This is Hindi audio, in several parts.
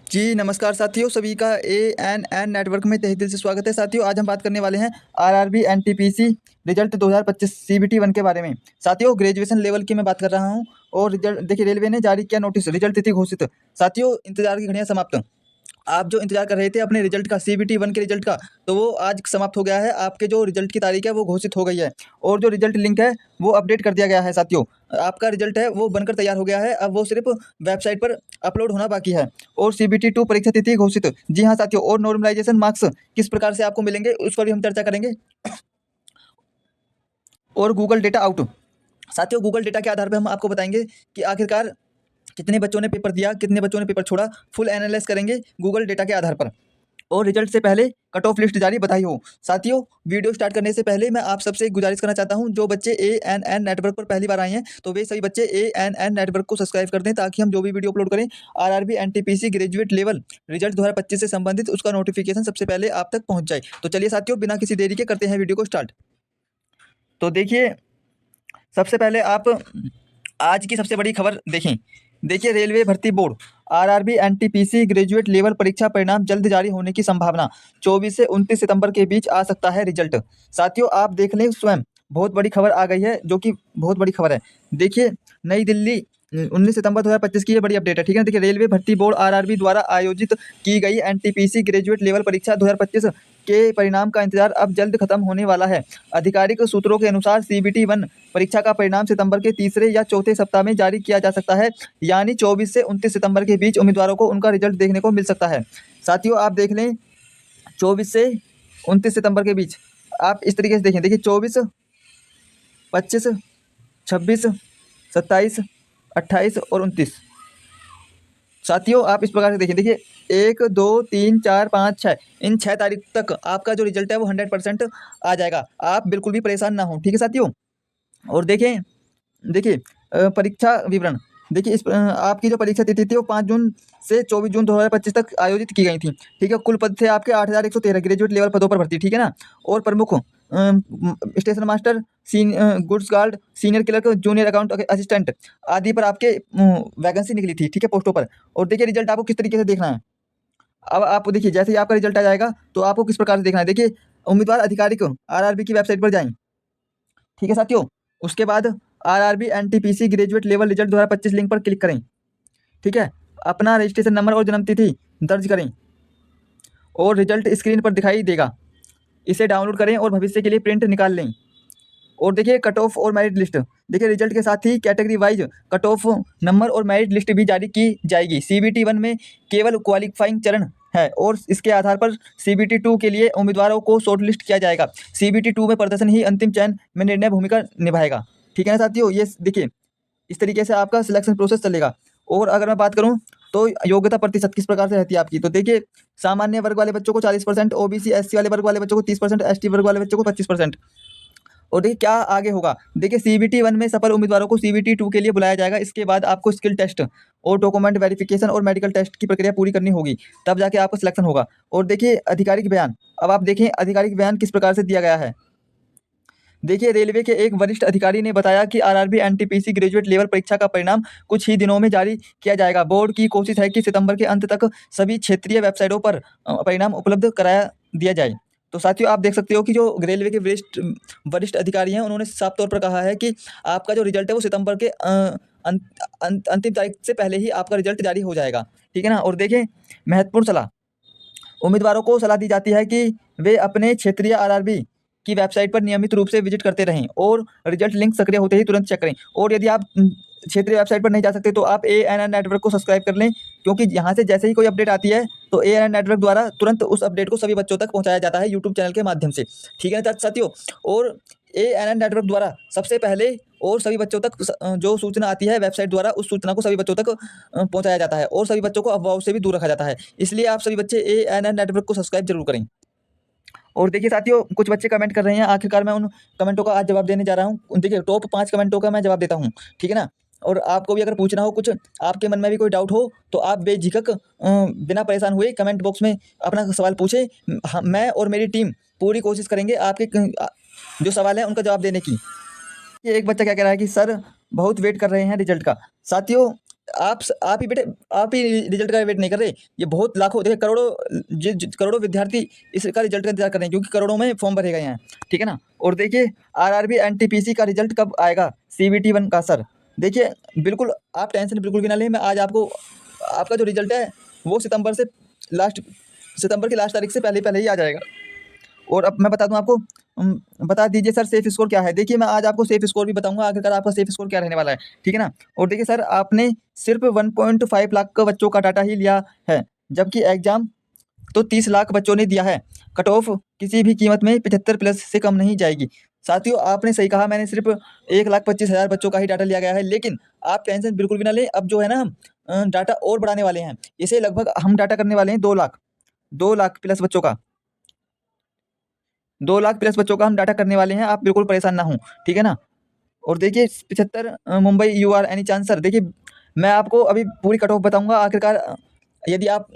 जी, नमस्कार साथियों, सभी का एएनएन नेटवर्क में तहे दिल से स्वागत है। साथियों, आज हम बात करने वाले हैं आरआरबी एनटीपीसी रिजल्ट 2025 सीबीटी 1 के बारे में। साथियों, ग्रेजुएशन लेवल की मैं बात कर रहा हूं और रिजल्ट देखिए, रेलवे ने जारी किया नोटिस, रिजल्ट तिथि घोषित। साथियों, इंतजार की घड़ियां समाप्त। आप जो इंतजार कर रहे थे अपने रिजल्ट का, सीबीटी 1 के रिजल्ट का, तो वो आज समाप्त हो गया है। आपके जो रिजल्ट की तारीख है वो घोषित हो गई है और जो रिजल्ट लिंक है वो अपडेट कर दिया गया है। साथियों, आपका रिजल्ट है वो बनकर तैयार हो गया है, अब वो सिर्फ वेबसाइट पर अपलोड होना बाकी है। और सीबीटी 2 परीक्षा तिथि घोषित। जी हाँ साथियों, और नॉर्मलाइजेशन मार्क्स किस प्रकार से आपको मिलेंगे उस पर भी हम चर्चा करेंगे। और गूगल डेटा आउट। साथियों, गूगल डेटा के आधार पर हम आपको बताएंगे कि आखिरकार कितने बच्चों ने पेपर दिया, कितने बच्चों ने पेपर छोड़ा, फुल एनालाइज करेंगे गूगल डेटा के आधार पर। और रिजल्ट से पहले कट ऑफ लिस्ट जारी, बधाई हो। साथियों, वीडियो स्टार्ट करने से पहले मैं आप सबसे एक गुजारिश करना चाहता हूं, जो बच्चे एएनएन नेटवर्क पर पहली बार आए हैं तो वे सभी बच्चे एएनएन नेटवर्क को सब्सक्राइब कर दें, ताकि हम जो भी वीडियो अपलोड करें RRB NTPC graduate level result 2025 से संबंधित उसका नोटिफिकेशन सबसे पहले आप तक पहुंच जाए। तो चलिए साथियों, बिना किसी देरी के करते हैं वीडियो को स्टार्ट। तो देखिए, सबसे पहले आप आज की सबसे बड़ी खबर देखें। देखिए, रेलवे भर्ती board RRB NTPC graduate level परीक्षा परिणाम जल्द जारी होने की संभावना। 24 से 29 सितंबर के बीच आ सकता है रिजल्ट। साथियों, आप देख लें स्वयं, बहुत बड़ी खबर आ गई है, जो कि बहुत बड़ी खबर है। देखिए, नई दिल्ली 19 सितंबर 2025 की ये बड़ी अपडेट है, ठीक है। देखिए, रेलवे भर्ती बोर्ड आरआरबी द्वारा आयोजित की गई एनटीपीसी ग्रेजुएट लेवल परीक्षा 2025 के परिणाम का इंतजार अब जल्द खत्म होने वाला है। आधिकारिक सूत्रों के अनुसार सीबीटी 1 परीक्षा का परिणाम सितंबर के तीसरे या चौथे सप्ताह में जारी किया जा सकता है, यानी 24 से 29 सितंबर के बीच उम्मीदवारों को उनका रिजल्ट देखने को मिल सकता है। साथियों, आप देख लें, 24 से 29 सितंबर के बीच आप इस तरीके से देखें। देखिए, 24, 25, 26, 27, 28 और 29। साथियों, आप इस प्रकार से देखें। देखिए, 1, 2, 3, 4, 5, 6, इन 6 तारीख तक आपका जो रिजल्ट है वो 100% आ जाएगा। आप बिल्कुल भी परेशान ना हो, ठीक है साथियों। और देखें, देखिए, परीक्षा विवरण। देखिए, आपकी जो परीक्षा तिथि थी वो 5 जून से 24 जून 2025 तक आयोजित की गई थी, ठीक है। कुल पद थे आपके 8113 ग्रेजुएट लेवल पदों पर भर्ती, ठीक है ना। और प्रमुख station master, goods guard, senior clerk, junior account assistant आदि पर आपके वैकेंसी निकली थी, ठीक है, पोस्टों पर। और देखिए, रिजल्ट आपको किस तरीके से देखना है। अब आप देखिए, जैसे ही आपका रिजल्ट आ जाएगा तो आपको किस प्रकार से देखना है। देखिए, उम्मीदवार आधिकारिक आरआरबी की वेबसाइट पर जाएं, ठीक है साथियों। उसके बाद RRB NTPC graduate level result 2025 link पर क्लिक करें, ठीक है। अपना रजिस्ट्रेशन नंबर और जन्म तिथि दर्ज करें और रिजल्ट स्क्रीन पर दिखाई देगा। इसे डाउनलोड करें और भविष्य के लिए प्रिंट निकाल लें। और देखिए, कट ऑफ और मेरिट लिस्ट। देखिए, रिजल्ट के साथ ही category wise cut off number और मेरिट लिस्ट भी जारी की जाएगी। सीबीटी 1 में केवल क्वालिफाइंग चरण है और इसके आधार पर सीबीटी 2 के लिए उम्मीदवारों को शॉर्टलिस्ट किया जाएगा। सीबीटी 2 में प्रदर्शन ही अंतिम चयन में निर्णय भूमिका निभाएगा, ठीक है ना साथियों। ये देखिए, इस तरीके से आपका सिलेक्शन प्रोसेस चलेगा। और अगर मैं बात करूं तो योग्यता प्रतिशत किस प्रकार से रहती है आपकी, तो देखिए, सामान्य वर्ग वाले बच्चों को 40%, ओबीसी एससी वाले वर्ग वाले बच्चों को 30%, एसटी वर्ग वाले बच्चों को 25%। और देखिए, क्या आगे होगा। देखिए, सीबीटी 1 में सफल उम्मीदवारों को सीबीटी 2 के लिए बुलाया जाएगा। इसके बाद आपको स्किल टेस्ट और डॉक्यूमेंट वेरिफिकेशन और मेडिकल टेस्ट की प्रक्रिया पूरी करनी होगी, तब जाके आपका सिलेक्शन होगा। और देखिए, आधिकारिक बयान। अब आप देखें, आधिकारिक बयान किस प्रकार से दिया गया है। देखिए, रेलवे के एक वरिष्ठ अधिकारी ने बताया कि आरआरबी एनटीपीसी ग्रेजुएट लेवल परीक्षा का परिणाम कुछ ही दिनों में जारी किया जाएगा। बोर्ड की कोशिश है कि सितंबर के अंत तक सभी क्षेत्रीय वेबसाइटों पर परिणाम उपलब्ध कराया दिया जाए। तो साथियों, आप देख सकते हो कि जो रेलवे के वरिष्ठ वरिष्ठ अधिकारी हैं उन्होंने साफ तौर पर कहा है कि आपका जो रिजल्ट है वो सितंबर के अंतिम तारीख से पहले ही आपका रिजल्ट जारी हो जाएगा, ठीक है ना। और देखें, महत्वपूर्ण सलाह। उम्मीदवारों को सलाह दी जाती है कि वे अपने क्षेत्रीय आरआरबी की वेबसाइट पर नियमित रूप से विजिट करते रहें और रिजल्ट लिंक सक्रिय होते ही तुरंत चेक करें। और यदि आप क्षेत्रीय वेबसाइट पर नहीं जा सकते तो आप एएनएन नेटवर्क को सब्सक्राइब कर लें, क्योंकि यहाँ से जैसे ही कोई अपडेट आती है तो एएनएन नेटवर्क द्वारा तुरंत उस अपडेट को सभी बच्चों तक पहुँचाया जाता है यूट्यूब चैनल के माध्यम से, ठीक है ना साथियों। और एएनएन नेटवर्क द्वारा सबसे पहले और सभी बच्चों तक जो सूचना आती है वेबसाइट द्वारा, उस सूचना को सभी बच्चों तक पहुँचाया जाता है और सभी बच्चों को अफवाहों से भी दूर रखा जाता है। इसलिए आप सभी बच्चे एएनएन नेटवर्क को सब्सक्राइब जरूर करें। और देखिए साथियों, कुछ बच्चे कमेंट कर रहे हैं, आखिरकार मैं उन कमेंटों का आज जवाब देने जा रहा हूँ। देखिए, टॉप 5 कमेंटों का मैं जवाब देता हूँ, ठीक है ना। और आपको भी अगर पूछना हो, कुछ आपके मन में भी कोई डाउट हो, तो आप बेझिझक बिना परेशान हुए कमेंट बॉक्स में अपना सवाल पूछें। मैं और मेरी टीम पूरी कोशिश करेंगे आपके जो सवाल है उनका जवाब देने की। ये एक बच्चा क्या कह रहा है कि सर बहुत वेट कर रहे हैं रिजल्ट का। साथियों, आप ही बेटे, आप ही रिजल्ट का वेट नहीं कर रहे, ये बहुत लाखों, देखिए करोड़ों करोड़ों विद्यार्थी इसका रिजल्ट का इंतजार कर रहे हैं, क्योंकि करोड़ों में फॉर्म भरे गए हैं, ठीक है ना। और देखिए आरआरबी एनटीपीसी का रिजल्ट कब आएगा, सीबीटी 1 का सर, देखिए बिल्कुल आप टेंशन बिल्कुल भी ना लें, मैं आज आपको आपका जो रिजल्ट है वो सितंबर की लास्ट तारीख से पहले पहले ही आ जाएगा। और अब मैं बता दूं आपको, बता दीजिए सर सेफ स्कोर क्या है। देखिए मैं आज आपको सेफ स्कोर भी बताऊंगा आखिरकार आपका सेफ स्कोर क्या रहने वाला है, ठीक है ना। और देखिए सर आपने सिर्फ 1.5 लाख का बच्चों का डाटा ही लिया है, जबकि एग्जाम तो 30 लाख बच्चों ने दिया है। कट ऑफ किसी भी कीमत में 75 प्लस से कम नहीं जाएगी। साथियों आपने सही कहा, मैंने सिर्फ 1,25,000 बच्चों का ही डाटा लिया गया है, लेकिन आप टेंशन बिल्कुल भी ना लें। अब जो है ना हम डाटा और बढ़ाने वाले हैं, इसे लगभग हम डाटा करने वाले हैं 2 लाख प्लस बच्चों का, 2 लाख प्लस बच्चों का हम डाटा करने वाले हैं, आप बिल्कुल परेशान ना हों, ठीक है ना। और देखिए 75 Mumbai you are any chance sir, देखिए मैं आपको अभी पूरी कट ऑफ बताऊंगा आखिरकार, यदि आप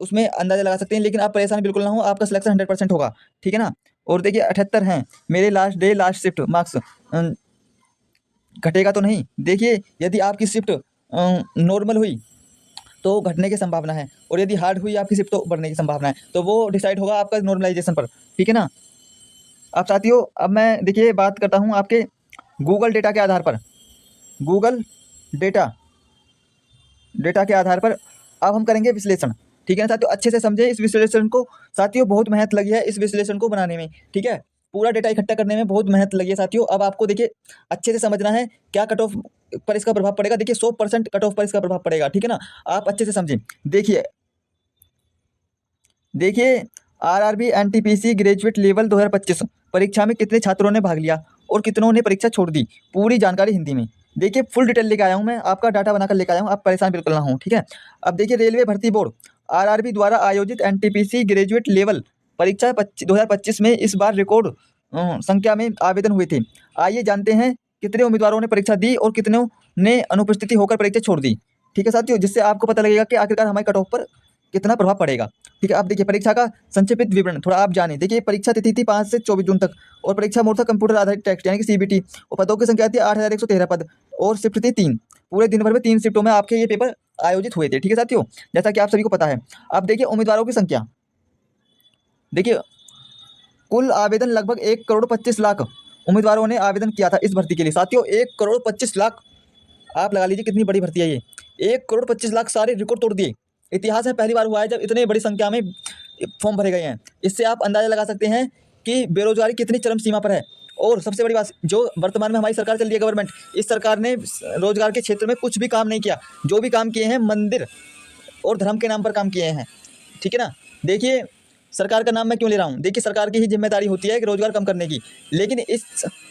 उसमें अंदाजा लगा सकते हैं, लेकिन आप परेशान बिल्कुल ना हो, आपका सिलेक्शन 100% होगा, ठीक है ना। और देखिए 78 हैं मेरे लास्ट शिफ्ट मार्क्स, घटेगा तो नहीं। देखिए यदि आपकी शिफ्ट नॉर्मल हुई तो घटने की संभावना है, और यदि हार्ड हुई आपकी शिफ्ट तो बढ़ने की संभावना है, तो वो डिसाइड होगा आपका नॉर्मलाइजेशन पर, ठीक है ना। अब साथियों अब मैं देखिए बात करता हूँ आपके गूगल डेटा के आधार पर, गूगल डेटा डेटा के आधार पर अब हम करेंगे विश्लेषण, ठीक है ना साथियों। अच्छे से समझें इस विश्लेषण को साथियों, बहुत मेहनत लगी है इस विश्लेषण को बनाने में, ठीक है। पूरा डेटा इकट्ठा करने में बहुत मेहनत लगी है साथियों। अब आपको देखिए अच्छे से समझना है क्या कट ऑफ पर इसका प्रभाव पड़ेगा। देखिए 100% कट ऑफ पर इसका प्रभाव पड़ेगा, ठीक है ना। आप अच्छे से समझें। देखिए आरआरबी एनटीपीसी ग्रेजुएट लेवल 2025 परीक्षा में कितने छात्रों ने भाग लिया और कितनों ने परीक्षा छोड़ दी, पूरी जानकारी हिंदी में। देखिए फुल डिटेल लेके आया हूँ मैं, आपका डाटा बनाकर लेकर आया हूँ, आप परेशान बिल्कुल ना हो, ठीक है। अब देखिए रेलवे भर्ती बोर्ड आरआरबी द्वारा आयोजित एनटीपीसी ग्रेजुएट लेवल परीक्षा 2025 में इस बार रिकॉर्ड संख्या में आवेदन हुए थे। आइए जानते हैं कितने उम्मीदवारों ने परीक्षा दी और कितनों ने अनुपस्थिति होकर परीक्षा छोड़ दी, ठीक है साथियों, जिससे आपको पता लगेगा कि आखिरकार हमारे कट ऑफ पर कितना प्रभाव पड़ेगा, ठीक है। अब देखिए परीक्षा का संक्षिप्त विवरण थोड़ा आप जानें। देखिए परीक्षा तिथि थी 5 से 24 जून तक, और परीक्षा मोड था कंप्यूटर आधारित टेस्ट यानी कि सीबीटी, और पदों की संख्या थी 8,113 पद, और शिफ्ट थी 3। पूरे दिन भर में 3 शिफ्टों में आपके ये पेपर आयोजित हुए थे, ठीक है साथियों, जैसा कि आप सभी को पता है। अब देखिए उम्मीदवारों की संख्या, देखिए कुल आवेदन लगभग 1,25,00,000 उम्मीदवारों ने आवेदन किया था इस भर्ती के लिए साथियों। 1,25,00,000 आप लगा लीजिए कितनी बड़ी भर्ती है ये। 1,25,00,000 सारे रिकॉर्ड तोड़ दिए। इतिहास में पहली बार हुआ है जब इतने बड़ी संख्या में फॉर्म भरे गए हैं। इससे आप अंदाजा लगा सकते हैं कि बेरोजगारी कितनी चरम सीमा पर है। और सबसे बड़ी बात, जो वर्तमान में हमारी सरकार चल रही है गवर्नमेंट, इस सरकार ने रोजगार के क्षेत्र में कुछ भी काम नहीं किया। जो भी काम किए हैं मंदिर और धर्म के नाम पर काम किए हैं, ठीक है ना। देखिए सरकार का नाम मैं क्यों ले रहा हूँ, देखिए सरकार की ही जिम्मेदारी होती है कि रोजगार कम करने की, लेकिन इस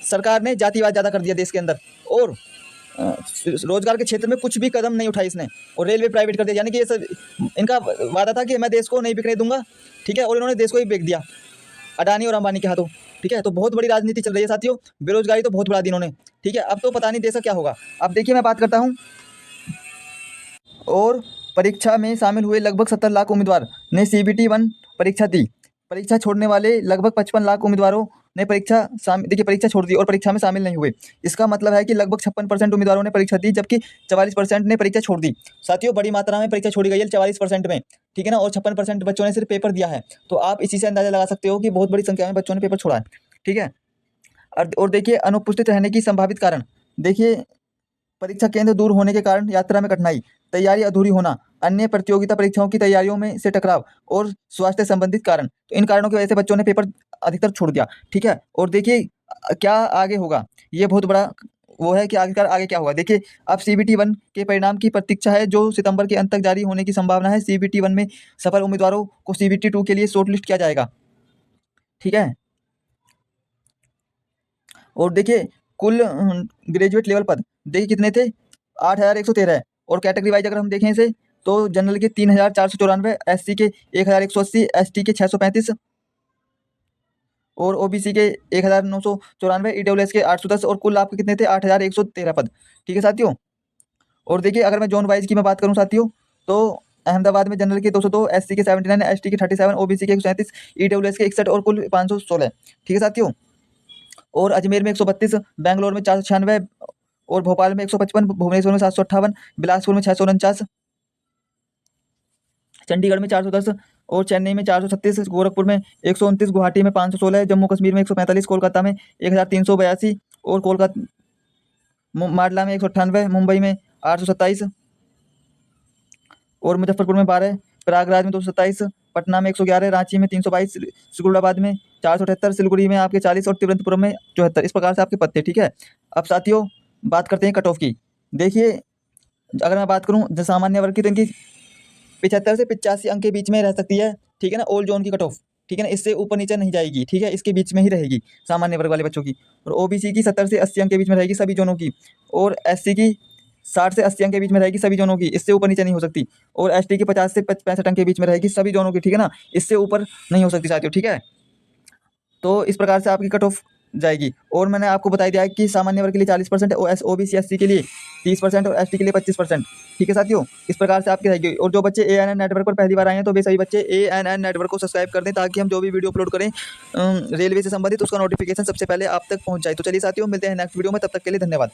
सरकार ने जातिवाद ज़्यादा कर दिया देश के अंदर, और रोजगार के क्षेत्र में कुछ भी कदम नहीं उठाई इसने, और रेलवे प्राइवेट कर दिया। यानी कि ये सब इनका वादा था कि मैं देश को नहीं बिकने दूंगा, ठीक है, और इन्होंने देश को ही बेच दिया अडानी और अंबानी के हाथों, ठीक है। तो बहुत बड़ी राजनीति चल रही है साथियों, बेरोजगारी तो बहुत बढ़ा दी इन्होंने, ठीक है। अब तो पता नहीं देश का क्या होगा। अब देखिए मैं बात करता हूँ, और परीक्षा में शामिल हुए लगभग 70 लाख उम्मीदवार ने सीबीटी 1 परीक्षा दी। परीक्षा छोड़ने वाले लगभग 55 लाख उम्मीदवारों ने परीक्षा छोड़ दी और परीक्षा में शामिल नहीं हुए। इसका मतलब है कि लगभग 56% उम्मीदवारों ने परीक्षा दी, जबकि 44% ने परीक्षा छोड़ दी। साथियों बड़ी मात्रा में परीक्षा छोड़ी गई है 44% में, ठीक है ना, और 56% बच्चों ने सिर्फ पेपर दिया है। तो आप इसी से अंदाजा लगा सकते हो कि बहुत बड़ी संख्या में बच्चों ने पेपर छोड़ा है, ठीक है। और देखिए अनुपस्थित रहने की संभावित कारण, देखिए परीक्षा केंद्र दूर होने के कारण यात्रा में कठिनाई, तैयारी अधूरी होना, अन्य प्रतियोगिता परीक्षाओं की तैयारियों में से टकराव, और स्वास्थ्य संबंधित कारण। तो इन कारणों की वजह से बच्चों ने पेपर अधिकतर छोड़ दिया, ठीक है। और देखिए क्या आगे होगा, ये बहुत बड़ा वो है कि आखिरकार आगे क्या होगा। देखिए अब सीबीटी 1 के परिणाम की प्रतीक्षा है, जो सितंबर के अंत तक जारी होने की संभावना है। सीबीटी 1 में सफल उम्मीदवारों को सीबीटी 2 के लिए शॉर्टलिस्ट किया जाएगा, ठीक है। और देखिए कुल ग्रेजुएट लेवल पद देखिए कितने थे, 8,113 है। और कैटेगरी वाइज अगर हम देखें इसे, तो जनरल के 3,494, एससी के 1,180, एसटी के 635, और ओबीसी के 1,994, ईडब्ल्यूएस के 810, और कुल आपके कितने थे 8,113 पद, ठीक है साथियों। और देखिए अगर मैं जोन वाइज की मैं बात करूँ साथियों, तो अहमदाबाद में जनरल के 202, एससी के 79, एसटी के 37, ओबीसी के 137, ईडब्ल्यूएस के 61, और कुल 516, ठीक है साथियों। और अजमेर में 132, बेंगलोर में 496, और भोपाल में 155, भुवनेश्वर में 758, बिलासपुर में 649, चंडीगढ़ में 410 और चेन्नई में 436, गोरखपुर में 129, गुवाहाटी में 516, जम्मू कश्मीर में 145, कोलकाता में 1382 और कोलकाता माडला में 198, मुंबई में 827 और मुजफ्फरपुर में 12, प्रयागराज में 227, पटना में 111, रांची में 322, सिकंदराबाद में 478, सिलीगुड़ी में आपके 40 और तिरुवनंतपुरम में 74। इस प्रकार से आपके पत्ते, ठीक है। अब साथियों बात करते हैं कट ऑफ की। देखिए अगर मैं बात करूं जो सामान्य वर्ग की, तो इनकी 75 से 85 अंक के बीच में रह सकती है, ठीक है ना, ऑल जोन की कट ऑफ, ठीक है ना, इससे ऊपर नीचे नहीं जाएगी, ठीक है, इसके बीच में ही रहेगी सामान्य वर्ग वाले बच्चों की। और ओबीसी की 70 से 80 अंक के बीच में रहेगी सभी जोनों की, और एससी की 60 से 80 अंक के बीच में रहेगी सभी जोनों की, इससे ऊपर नीचे नहीं हो सकती। और एसटी की 50 से 65 अंक के बीच में रहेगी सभी जोनों की, ठीक है ना, इससे ऊपर नहीं हो सकती साथियों, ठीक है। तो इस प्रकार से आपकी कट ऑफ जाएगी। और मैंने आपको बता दिया है कि सामान्य वर्ग के लिए 40%, ओबीसी एससी के लिए 30% और एसटी के लिए 25%, ठीक है साथियों। इस प्रकार से आपकी रहेगी। और जो बच्चे ANN नेटवर्क पर पहली बार आए हैं तो वे सभी बच्चे ANN नेटवर्क को सब्सक्राइब कर दें, ताकि हम जो भी वीडियो अपलोड करें रेलवे से संबंधित उसका नोटिफिकेशन सबसे पहले आप तक पहुंच जाए। तो चलिए साथियों मिलते हैं नेक्स्ट वीडियो में, तब तक के लिए धन्यवाद।